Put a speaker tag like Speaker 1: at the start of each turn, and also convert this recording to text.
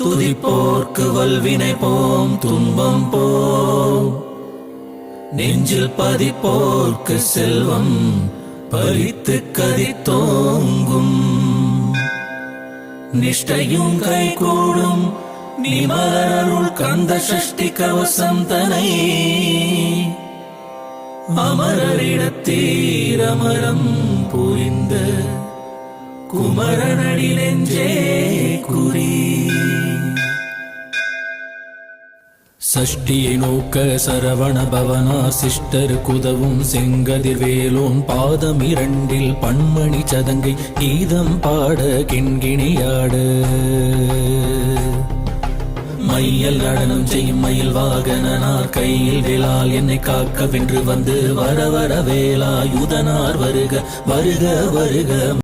Speaker 1: துதிப்போர்க்கு வல்வினை போம் துன்பம் போம், நெஞ்சில் பதிப்போர்க்கு செல்வம் பறித்து கதித்தோங்கும். நிஷ்டையும் கை கூடும் நீ மலரருள் கந்த சஷ்டி கவசம் தனை, அமரரிடத்தீரமரம் புரிந்த குமரனடி நெஞ்சே குறி. சஷ்டியை நோக்க சரவண பவனா சிஷ்டர் குதவும் செங்கதிர் வேலோன் பாதம் இரண்டில் பன்மணி சதங்கை கீதம் பாட கிண்கிணியாட. மையல் நடனம் செய்யும் மயில் வாகனார் கையில் வேளால் என்னை காக்க வென்று வந்து வர வர வேலாயுதனார் வருக வருக வருக.